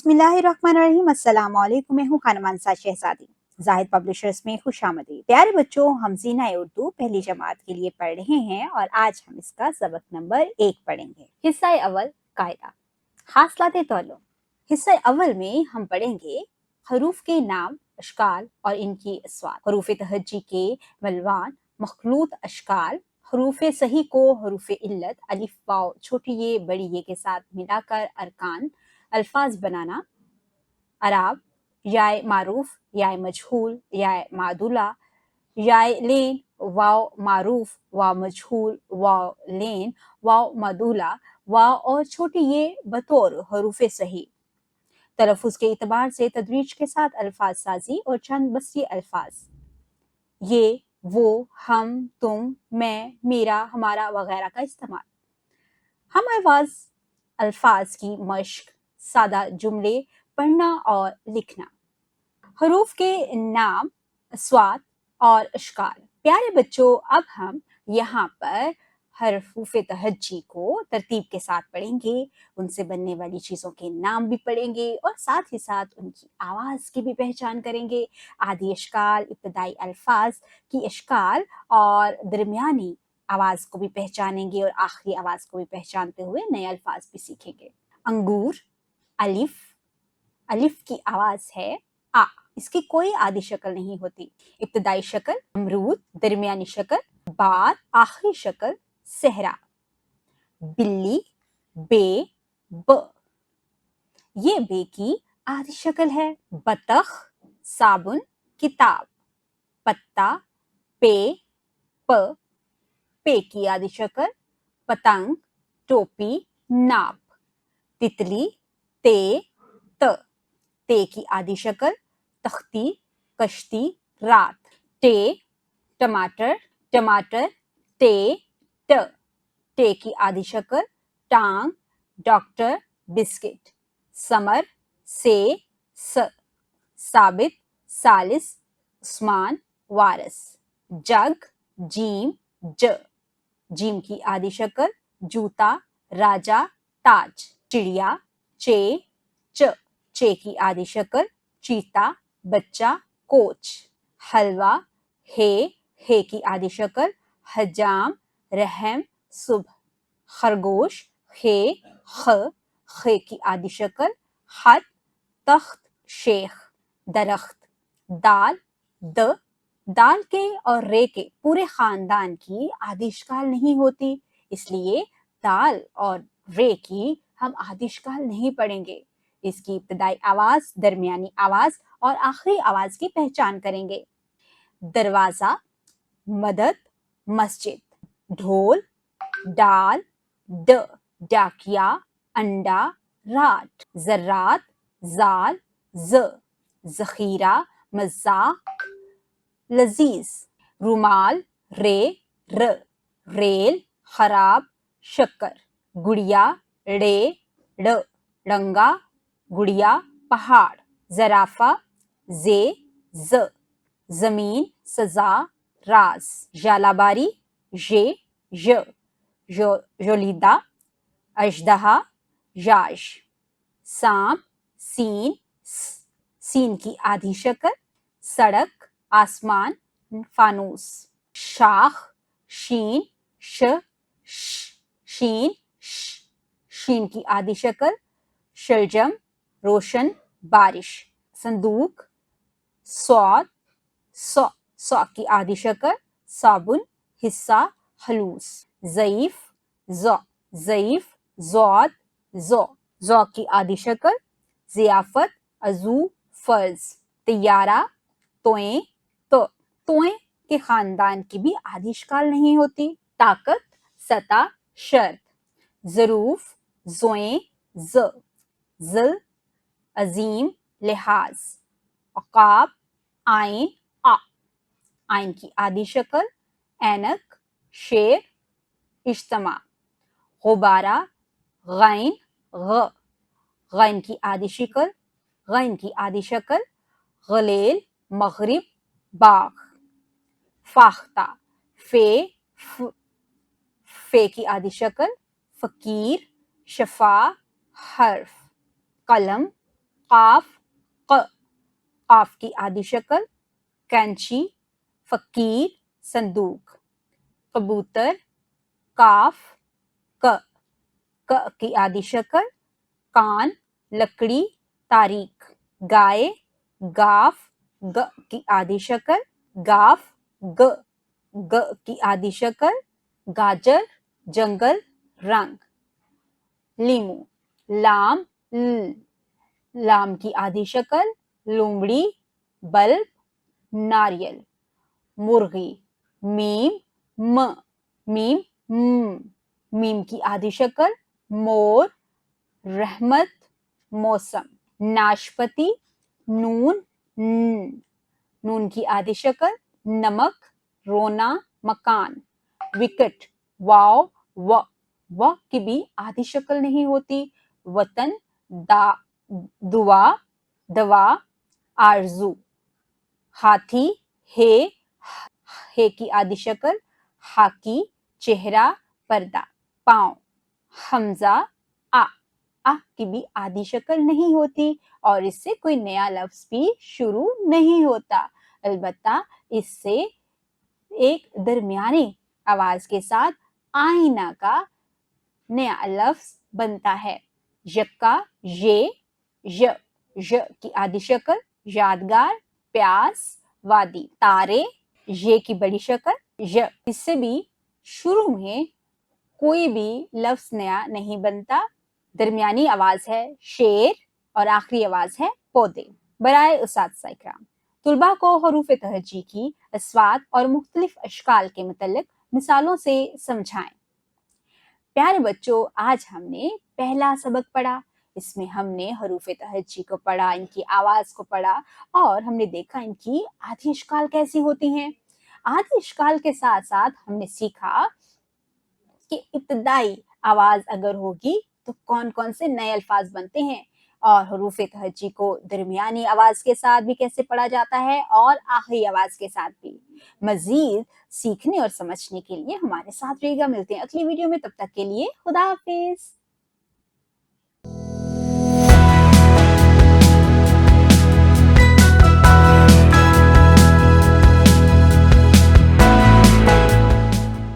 बिस्मिल्लाहिर्रहमानिर्रहीम। अस्सलाम वालेकुम। मैं हूँ खानम अंसार शहजादी। जाहिद पब्लिशर्स में खुशामदीद। प्यारे बच्चों, हम ज़ीना उर्दू पहली जमात के लिए पढ़ रहे हैं और आज हम इसका सबक नंबर 1 पढ़ेंगे। हिस्सा अव्वल, कायदा। हासलाते तौलो। हिस्सा अव्वल में हम पढ़ेंगे हरूफ के नाम, अशकाल और इनकी अस्वात। हरूफ तहज्जी के मलवान, मखलूत अशकाल। हरूफ सही को हरूफ इल्लत, अलिफ वाव छोटी ये बड़ी ये के साथ मिलाकर अरकान अल्फाज बनाना। अराब, याय मारूफ, याय मजहूल, याय मादुला, याय लेन, वाव मारूफ, वाव मजहूल, वाव लेन, वाव मादुला, वाव और छोटी ये बतौर हरूफ सही। तलफ़ुज़ के इतबार से तदरीज के साथ अल्फाज साजी और चंद बस्ती अल्फाज, ये, वो, हम, तुम, मैं, मेरा, हमारा वगैरह का इस्तेमाल। हम आवाज अल्फाज की मश्क, सादा जुमले पढ़ना और लिखना। हरूफ के नाम, अस्वात और अशकाल। प्यारे बच्चों, अब हम यहाँ पर हरफ तहज्जी को तरतीब के साथ पढ़ेंगे, उनसे बनने वाली चीज़ों के नाम भी पढ़ेंगे और साथ ही साथ उनकी आवाज़ की भी पहचान करेंगे। आदि अशकाल, इब्तदाई अल्फाज की अशकाल और दरमियानी आवाज़ को भी पहचानेंगे और आखिरी आवाज़ को भी पहचानते हुए नए अल्फाज भी सीखेंगे। अंगूर, अलिफ, अलिफ की आवाज़ है आ, इसकी कोई आदि शक्ल नहीं होती। इब्तदाई शक्ल अमरूद, दरमियानी शक्ल बार, आखिरी शक्ल सहरा। बिल्ली, बे, ब, ये बे की आदि शक्ल है। बतख, साबुन, किताब। पत्ता, पे, प, पे की आदि शक्ल पतंग, टोपी, नाप। तितली, ते, त, ते की आदि शक्ल तख्ती, कश्ती, रात। टे, टमाटर, टमाटर, टे, ट, टे की आदि शक्ल टांग, डॉक्टर, बिस्किट। समर, से, स, साबित, सालिस, उस्मान, वारस। जग, जीम, ज, जीम की आदि शक्ल जूता, राजा, ताज। चिड़िया, चे, च, चे की आदि शक्ल चीता, बच्चा, कोच। हलवा, हे की आदि शक्ल हजाम, रहम, सुबह। खरगोश, खे की आदि शक्ल हद, तख्त, शेख। दरख्त। दाल, द, दाल के और रे के पूरे खानदान की आदिशकाल नहीं होती, इसलिए दाल और रे की हम आदिशकाल नहीं पढ़ेंगे। इसकी इब्तदाई आवाज, दरमियानी आवाज और आखिरी आवाज की पहचान करेंगे। दरवाजा, मदद, मस्जिद। ढोल, डाल, ड, डाकिया, अंडा, राट। जर्रात, जाल, ज, जखीरा, मजाक, लजीज। रुमाल, रे, र, रेल, खराब, शक्कर। गुड़िया, ड़े, ड़, डंगा, गुड़िया, पहाड़। जराफा, जे, ज, जमीन, सजा, राज। जालाबारी, जे, य, जोलीदा, अजदहा, याश। सांप, सीन, सीन की आधी शक्ल सड़क, आसमान, फानूस। शाख, शीन, श, शीन, शीन की आधी शक्ल शलजम, रोशन, बारिश। संदूक, सौद, सौ की आधी शक्ल साबुन, हिस्सा, हलूस। ज़ईफ, ज़ईफ, ज़ौद, ज़ौ की आधी शक्ल ज़ियाफत, अजू, फर्ज। तैयारा, तोएं, तोएं के खानदान की भी आदिशकाल नहीं होती। ताकत, सता, शर्त। ज़रूफ, ज़ोएं, ज़िल, अजीम, लिहाज। अकाब, आइन, आ, आइन की आदि शक्ल ऐनक, शेर, इज्तमा। गुबारा, गैन, गैन की आदि शक्ल गैन की आदि शक्ल गलेल, मगरिब, बाग। फाख्ता, फे की आदि शक्ल फकीर, शफा, हर्फ। कलम, काफ क, काफ की आधी शक्ल कैंची, फकीर, संदूक। कबूतर काफ क, क की आधी शक्ल कान, लकड़ी, तारीख। गाय गाफ, ग की आधी शक्ल गाफ, ग, ग की आधी शक्ल गाजर, जंगल, रंग। लीमू लाम, ल, लाम की आधी शक्ल लोमड़ी, बल्ब, नारियल। मुर्गी मीम, म, मीम, मीम की आधी शक्ल मोर, रहमत, मौसम। नाशपति नून, नून की आधी शक्ल नमक, रोना, मकान। विकेट वाव, व की भी आधी शक्ल नहीं होती, वतन, दुआ, दवा, आरजू। हाथी हे की आधी शक्ल हाकी, चेहरा, पर्दा। पाँव हमजा आ की भी आधी शक्ल नहीं होती और इससे कोई नया लफ्ज भी शुरू नहीं होता, अलबत्ता इससे एक दरमियानी आवाज के साथ आईना का नया लफ्ज बनता है। यक्का ये, की आधी शक्ल यादगार, प्यास, वादी। तारे ये की बड़ी शक्ल इससे भी शुरू में कोई भी लफ्ज नया नहीं बनता, दरमियानी आवाज है शेर और आखिरी आवाज है पौधे। बराए उस्ताद इकराम, तुलबा को हरूफ तहज्जी की अस्वात और मुख्तलिफ अशकाल के मुतल्लिक मिसालों से समझाएं। प्यारे बच्चों, आज हमने पहला सबक पढ़ा। इसमें हमने हरूफ तहज्जी को पढ़ा, इनकी आवाज को पढ़ा और हमने देखा इनकी आधी अशकाल कैसी होती हैं। आधी अशकाल के साथ साथ हमने सीखा कि इब्तदाई आवाज अगर होगी तो कौन कौन से नए अल्फाज बनते हैं और हरूफ तहज्जी को दरमियानी आवाज के साथ भी कैसे पढ़ा जाता है और आखिरी आवाज के साथ भी। मजीद सीखने और समझने के लिए हमारे साथ रहिएगा। मिलते हैं अगली वीडियो में, तब तक के लिए खुदा हाफिज।